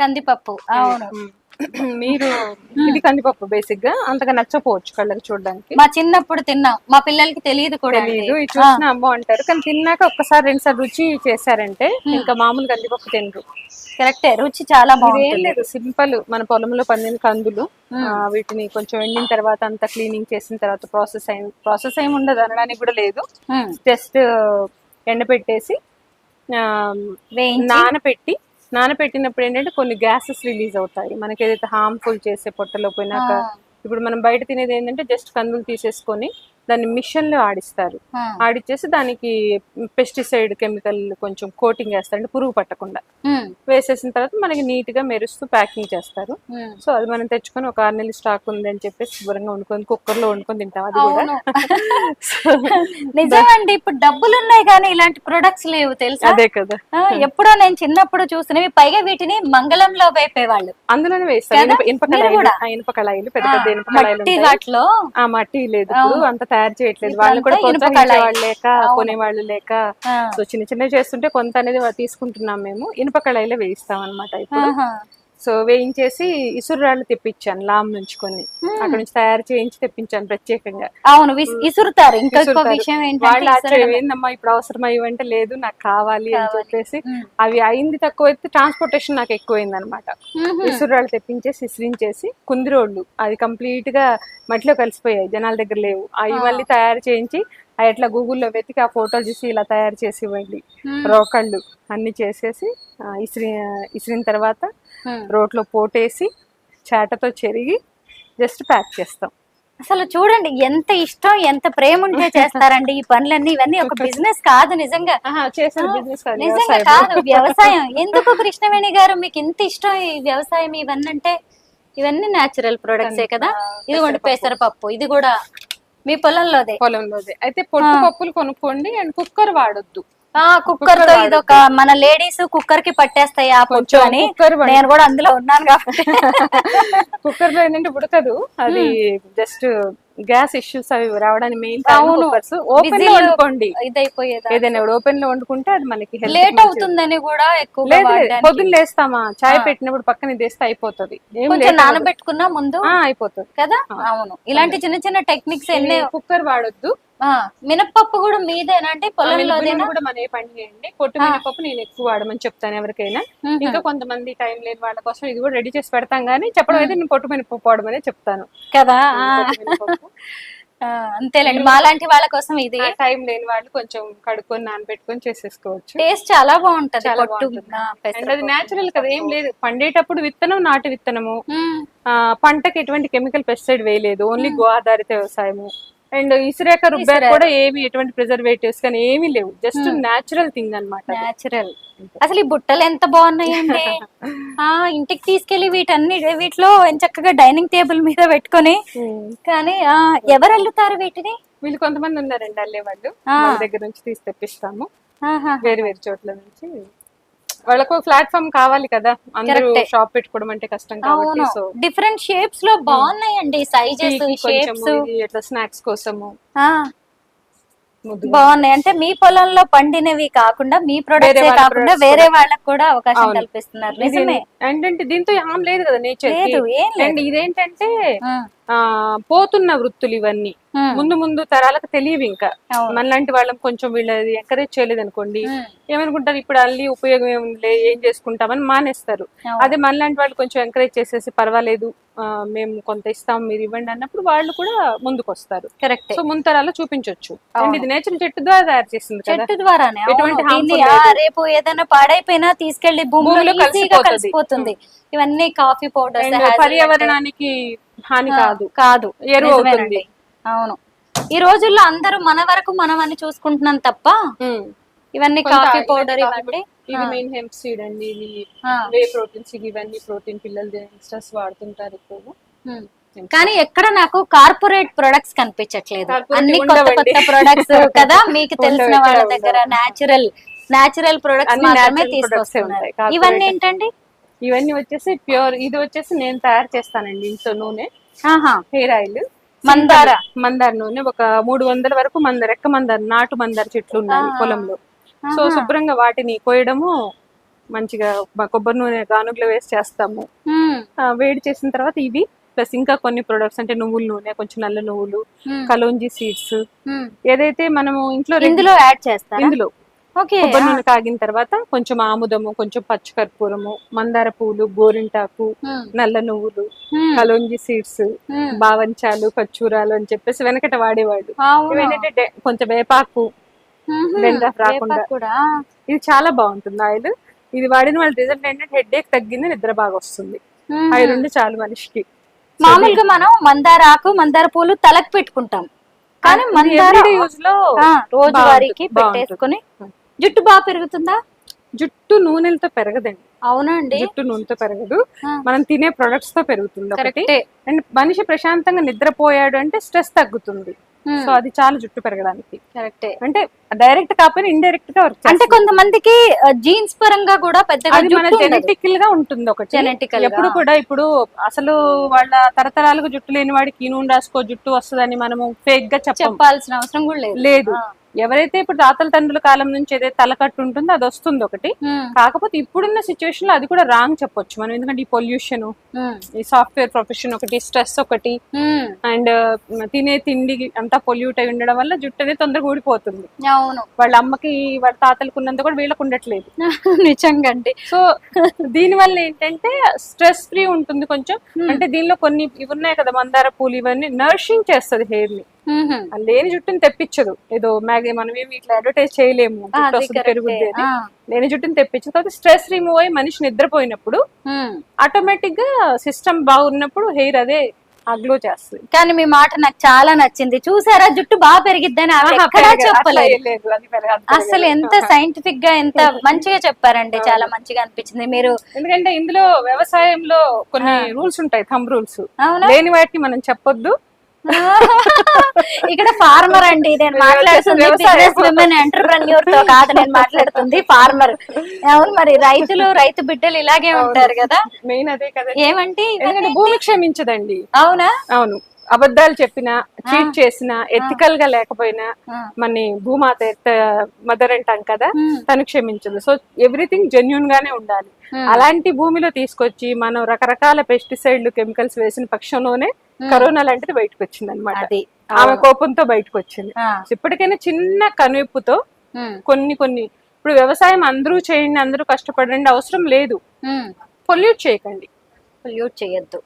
కందిపప్పు అవును. మీరు ఇది కందిపప్పు బేసిక్ గా అంతగా నచ్చపోవచ్చు కళ్ళకి చూడడానికి. మా చిన్నప్పుడు తిన్నాం, మా పిల్లలకి తెలియదు కూడా. తెలియదు, ఇది చూసిన అమ్మో అంటారు. కానీ తిన్నాక ఒక్కసారి రెండుసార్లు రుచి చేశారంటే ఇంకా మామూలు కందిపప్పు తినరు. కరెక్టే, రుచి చాలా ఏం బాగుంటుంది. లేదు, సింపుల్ మన పొలంలో పండిన కందులు, వీటిని కొంచెం ఎండిన తర్వాత అంతా క్లీనింగ్ చేసిన తర్వాత ప్రాసెస్ ఏమి ఉండదు అనడానికి కూడా లేదు. జస్ట్ ఎండపెట్టేసి నానపెట్టినప్పుడు ఏంటంటే కొన్ని గ్యాసెస్ రిలీజ్ అవుతాయి మనకి, ఏదైతే హార్మ్ఫుల్ చేసే పొట్టలో పోయినాక. ఇప్పుడు మనం బయట తినేది ఏంటంటే జస్ట్ కందులు తీసేసుకొని దాన్ని మిషన్ లో ఆడిస్తారు, ఆడిచ్చేసి దానికి పెస్టిసైడ్ కెమికల్ కొంచెం కోటింగ్ వేస్తారు, అంటే పురుగు పట్టకుండా వేసేసిన తర్వాత మనకి నీట్ గా మెరుస్తూ ప్యాకింగ్ చేస్తారు. సో అది మనం తెచ్చుకొని ఒక 6 నెలలు స్టాక్ ఉంది అని చెప్పేసి శుభ్రంగా వండుకొని కుక్కర్ లో వండుకొని తింటాం. అది కూడా నిజమండి, ఇప్పుడు డబ్బులు ఉన్నాయి కానీ ఇలాంటి ప్రొడక్ట్స్ లేవు తెలుసా. అదే కదా, ఎప్పుడో నేను చిన్నప్పుడు చూసినవి, పైగా వీటిని మంగళంలో వేపేవాళ్ళు, అందులోనే వేస్తారు. ఇనుప కళాయిలు, పెద్ద పెద్ద ఇనుప కళాయిలు వాటిలో. ఆ మట్టి లేదు ఇప్పుడు, అంత తయారు చేయట్లేదు, వాళ్ళు కూడా ప్రోత్సహించే వాళ్ళు లేక కొనేవాళ్ళు లేక. సో చిన్న చిన్నవి చేస్తుంటే కొంత అనేది తీసుకుంటున్నాం మేము. ఇనుప కళాయిలో వేయిస్తాం అనమాట ఇప్పుడు. సో వేయించేసి ఇసురాళ్ళు తెప్పించాను లామ్ నుంచి, కొన్ని అక్కడ నుంచి తయారు చేయించి తెప్పించాను ప్రత్యేకంగా. అవును, ఇసురుతారు. ఇంకొక విషయం ఏంటంటే ఏందమ్మా ఇప్పుడు అవసరం అయ్యంటే లేదు నాకు కావాలి అని చెప్పేసి అవి అయింది తక్కువ అయితే ట్రాన్స్పోర్టేషన్ నాకు ఎక్కువైంది అనమాట. ఇసురాళ్ళు తెప్పించేసి ఇసిరించేసి కుందిరోళ్ళు అది కంప్లీట్ గా మట్టిలో కలిసిపోయాయి, జనాల దగ్గర లేవు. అవి మళ్ళీ తయారు చేయించి అవి ఎట్లా గూగుల్లో వెతికి ఆ ఫోటోలు చూసి ఇలా తయారు చేసి ఇవ్వండి, రోకళ్ళు అన్ని చేసేసి ఇసిరిన తర్వాత రోట్లో పోటేసి చాటతో చెరిగి జస్ట్ ప్యాక్ చేస్తాం. అసలు చూడండి ఎంత ఇష్టం, ఎంత ప్రేమ ఉంటే చేస్తారండి ఈ పనులన్నీ. ఇవన్నీ ఒక బిజినెస్ కాదు నిజంగా, నిజంగా కాదు, వ్యవసాయం. ఎందుకు కృష్ణవేణి గారు మీకు ఇంత ఇష్టం ఈ వ్యవసాయం ఇవన్నీ అంటే? ఇవన్నీ న్యాచురల్ ప్రొడక్ట్సే కదా. ఇదిగోండి పెసరపప్పు, ఇది కూడా మీ పొలంలోదే. అయితే పొట్టు పప్పులు కొనుక్కోండి అండ్ కుక్కర్ వాడొద్దు. కుక్కర్ తో ఇదొక మన లేడీస్ కుక్కర్ కి పట్టేస్తాయి ఆ పొట్టు అని, నేను కూడా అందులో ఉన్నాను కాబట్టి. కుక్కర్ లో ఏంటంటే ఉడకదు, అది జస్ట్ గ్యాస్ ఇష్యూస్ అవి రావడానికి మెయిన్. ఓపెన్ లో వండుకోండి, ఏదైనా ఓపెన్ లో వండుకుంటే అది మనకి లేట్ అవుతుందని కూడా ఎక్కువ. పొద్దున్న లేస్తామా చాయ్ పెట్టినప్పుడు పక్కన వేస్తే అయిపోతుంది, నానబెట్టుకున్నా ముందు అయిపోతుంది కదా. అవును, ఇలాంటి చిన్న చిన్న టెక్నిక్స్ ఎన్ని. కుక్కర్ వాడొద్దు. మినపప్పు కూడా మీదేనా అంటే పొలంలో కూడా మన పని చేయండి. పొట్టు మినపప్పు నేను ఎక్కువ వాడమని చెప్తాను ఎవరికైనా. ఇంకా కొంతమంది టైం లేని వాళ్ళ కోసం ఇది కూడా రెడీ చేసి పెడతాం, కానీ చెప్పడం అయితే నేను పొట్టు మినపప్పు వాడమనే చెప్తాను కదా. అంతేలేండి, మాలాంటి వాళ్ళ కోసం ఇది. టైం లేని వాళ్ళు కొంచెం కడుక్కొని నానబెట్టుకొని చేసేసుకోవచ్చు. టేస్ట్ చాలా బాగుంటది. అది నేచురల్ కదా, ఏం లేదు. పండేటప్పుడు విత్తనం నాటు విత్తనము, పంటకి ఎటువంటి కెమికల్ పెస్టిసైడ్ వేయలేదు, ఓన్లీ గో ఆధారిత వ్యవసాయము. అండ్ ఇసురేక రుబ్బాక కూడా ఏమి ఎటువంటి ప్రిజర్వేటివ్స్ కానీ ఏమీ లేవు, జస్ట్ నేచురల్ థింగ్ అనమాట. నేచురల్. అసలు ఈ బుట్టలు ఎంత బాగున్నాయండి. ఇంటికి తీసుకెళ్లి వీటిలో చక్కగా డైనింగ్ టేబుల్ మీద పెట్టుకొని. కానీ ఎవరు అల్లుతారు వీటిని? వీళ్ళు కొంతమంది ఉన్నారండి అల్లే వాళ్ళు, వాళ్ళ దగ్గర నుంచి తీసి తెప్పిస్తాము వేరు వేరు చోట్ల నుంచి. వాళ్ళకు ప్లాట్ఫామ్ కావాలి కదా, అందరూ షాప్ పెట్టుకోవడం అంటే కష్టం కాబట్టి. సో డిఫరెంట్ షేప్స్ లో బాగున్నాయండి, సైజెస్ షేప్స్. ఇట్లా స్నాక్స్ కోసము బాగున్నాయి. అంటే మీ పొలంలో పండినవి కాకుండా, మీ ప్రొడక్ట్స్ కాకుండా వేరే వాళ్ళకి కూడా అవకాశం కల్పిస్తున్నారు. నిజమే. ఏంటంటే దీంతో ఏం లేదు కదా నేచర్. అండ్ ఇదేంటంటే పోతున్న వృత్తులు ఇవన్నీ, ముందు ముందు తరాలకు తెలియవు. ఇంకా మనలాంటి వాళ్ళం కొంచెం వీళ్ళది ఎంకరేజ్ చేయలేదు అనుకోండి, ఏమనుకుంటారు ఇప్పుడు అల్లి ఉపయోగం ఏముంది ఏం చేసుకుంటామని మానేస్తారు. అదే మనలాంటి వాళ్ళు కొంచెం ఎంకరేజ్ చేసేసి పర్వాలేదు మేము కొంత ఇస్తాం మీరు ఇవ్వండి అన్నప్పుడు వాళ్ళు కూడా ముందుకు వస్తారు. కరెక్ట్. సో ముందు తరాలు చూపించవచ్చు. అండ్ ఇది నేచురల్ చెట్టు ద్వారా తయారు చేసింది, చెట్టు ద్వారానే. రేపు ఏదైనా పాడైపోయినా తీసుకెళ్లి భూమిలో కలిసిపోతుంది. ఇవన్నీ కాఫీ పౌడర్స్, పర్యావరణానికి హాని కాదు, ఎరువు అవుతుంది. అవును, ఈ రోజుల్లో అందరూ మన వరకు మనం అని చూసుకుంటున్నాం తప్ప ఇవన్నీ కాఫీ పౌడర్ ఇవ్వండి. ఇది మెయిన్ హెంప్ సీడ్ అండి, ఇది వే ప్రోటీన్స్, ఇవన్నీ ప్రోటీన్ పిల్లలు యంగ్స్టర్స్ వాడుతుంటారు ఎక్కువ. కానీ ఎక్కడ నాకు కార్పొరేట్ ప్రొడక్ట్స్ కనిపించట్లేదు, అన్ని కొత్త కొత్త ప్రొడక్ట్స్ కదా. మీకు తెలిసిన వాళ్ళ దగ్గర న్యాచురల్ ప్రొడక్ట్స్ మాత్రమే తీసుకొస్తున్నారు. ఇవన్నీ ఏంటండి? ఇవన్నీ వచ్చేసి ప్యూర్. ఇది వచ్చేసి నేను తయారు చేస్తానండి ఇంట్లో నూనె, హెయిర్ ఆయిల్, మందార నూనె. ఒక 300 వరకు రెక్క మందార, నాటు మందార చెట్లు ఉన్నాయి పొలంలో. సో శుభ్రంగా వాటిని కోయడము, మంచిగా కొబ్బరి నూనె గానుగలో వేసి చేస్తాము. వేడి చేసిన తర్వాత ఇవి ప్లస్ ఇంకా కొన్ని ప్రొడక్ట్స్ అంటే నువ్వుల నూనె, కొంచెం నల్ల నువ్వులు, కలోంజీ సీడ్స్, ఏదైతే మనము ఇందులో యాడ్ చేస్తాం. ఇందులో కొబ్బరి నూనె కాగిన తర్వాత కొంచెం ఆముదము, కొంచెం పచ్చికర్పూరము, మందార పూలు, గోరింటాకు, నల్ల నువ్వులు, కలోంజీ సీడ్స్, బావంచాలు, ఖర్చూరాలు అని చెప్పేసి వెనకట వాడేవాడు. ఇవేంటంటే కొంచెం వేపాకు రాకుండా ఇది చాలా బాగుంటుంది ఆయిల్. ఇది వాడిన వాళ్ళ రిజల్ట్ ఏంటంటే హెడ్ ఏక్ తగ్గింది, నిద్ర బాగా వస్తుంది. అవి రెండు చాలు మనిషికి. మామూలుగా మనం మందార ఆకు, మందార పూలు తలకు పెట్టుకుంటాం, కానీ మందార యూజ్ లో రోజువారీకి పెట్టేసుకుని జుట్టు బాగా పెరుగుతుందా? జుట్టు నూనెలతో పెరగదండి. అవునండి, జుట్టు నూనెతో పెరగదు, మనం తినే ప్రొడక్ట్స్ తో పెరుగుతుంది ఒకటి. అండ్ మనిషి ప్రశాంతంగా నిద్రపోయాడు అంటే స్ట్రెస్ తగ్గుతుంది. సో అది చాలా జుట్టు పెరగడానికి. కరెక్టే. అంటే డైరెక్ట్ కాకపోయినా ఇండైరెక్ట్ గా వర్క్. అంటే కొంతమందికి జీన్స్ పరంగా కూడా పెద్దగా జెనెటికల్ గా ఉంటుంది ఒకటి. జెనెటికల్ ఎప్పుడు కూడా ఇప్పుడు అసలు వాళ్ళ తరతరాలుగా జుట్టు లేని వాడికి ఈ నూనె రాసుకో జుట్టు వస్తుందని మనము ఫేక్ గా చెప్పాల్సిన అవసరం కూడా లేదు. ఎవరైతే ఇప్పుడు తాతల తండ్రుల కాలం నుంచి ఏదైతే తలకట్టు ఉంటుందో అది వస్తుంది ఒకటి. కాకపోతే ఇప్పుడున్న సిచ్యువేషన్ లో అది కూడా రాంగ్ చెప్పొచ్చు మనం, ఎందుకంటే ఈ పొల్యూషన్, ఈ సాఫ్ట్వేర్ ప్రొఫెషన్ ఒకటి, స్ట్రెస్ ఒకటి, అండ్ తినే తిండి అంతా పొల్యూట్ అయి ఉండడం వల్ల జుట్టు అనేది తొందరగా ఊడిపోతుంది. అవును, వాళ్ళ అమ్మకి వాళ్ళ తాతలకు ఉన్నంత కూడా వీళ్ళకు ఉండట్లేదు. నిజంగా అండి. సో దీని వల్ల ఏంటంటే స్ట్రెస్ ఫ్రీ ఉంటుంది కొంచెం. అంటే దీనిలో కొన్ని ఇవి ఉన్నాయి కదా, మందార పూలు, ఇవన్నీ నర్షింగ్ చేస్తుంది హెయిర్ ని. లేని జుట్టుని తెప్పించదు. ఏదో మనం ఏమి ఇట్లా అడ్వర్టైజ్ చేయలేము పెరుగుద్ది అని. లేని జుట్టుని తెప్పించదు. కాబట్టి స్ట్రెస్ రిమూవ్ అయ్యి మనిషి నిద్రపోయినప్పుడు ఆటోమేటిక్ గా సిస్టమ్ బాగున్నప్పుడు హెయిర్ అదే గ్లో చేస్తుంది. కానీ మీ మాట నాకు చాలా నచ్చింది. చూసారా, జుట్టు బాగా పెరిగిద్దని చెప్పలేదు. అసలు ఎంత సైంటిఫిక్ గా ఎంత మంచిగా చెప్పారండి, చాలా మంచిగా అనిపించింది. మీరు ఎందుకంటే ఇందులో వ్యవసాయంలో కొన్ని రూల్స్ ఉంటాయి, థంబ్ రూల్స్. లేని వాటిని మనం చెప్పొద్దు. ఇక్కడ ఫార్మర్ అండి నేను మాట్లాడుతుంది, బిజినెస్ విమెన్ ఎంటర్‌ప్రెన్యూర్ తో కాదు నేను మాట్లాడుతుంది, ఫార్మర్. అవును, మరి రైతు బిడ్డలు ఇలాగే ఉంటారు కదా. మెయిన్ అదే కదా. ఏమంటే భూమి క్షమించదండి. అవునా? అవును, అబద్ధాలు చెప్పినా, చీట్ చేసినా, ఎథికల్ గా లేకపోయినా మన భూమాత మదర్ అంటాం కదా, తను క్షమించదు. సో ఎవ్రీథింగ్ జెన్యూన్ గానే ఉండాలి. అలాంటి భూమిలో తీసుకొచ్చి మనం రకరకాల పెస్టిసైడ్లు, కెమికల్స్ వేసిన పక్షంలోనే కరోనా లాంటిది బయటకు వచ్చింది అనమాట. ఆమె కోపంతో బయటకు వచ్చింది. ఇప్పటికైనా చిన్న కనువిప్పుతో కొన్ని ఇప్పుడు వ్యవసాయం అందరూ చేయండి, అందరూ కష్టపడండి అవసరం లేదు. పొల్యూట్ చేయకండి, పొల్యూట్ చేయొద్దు.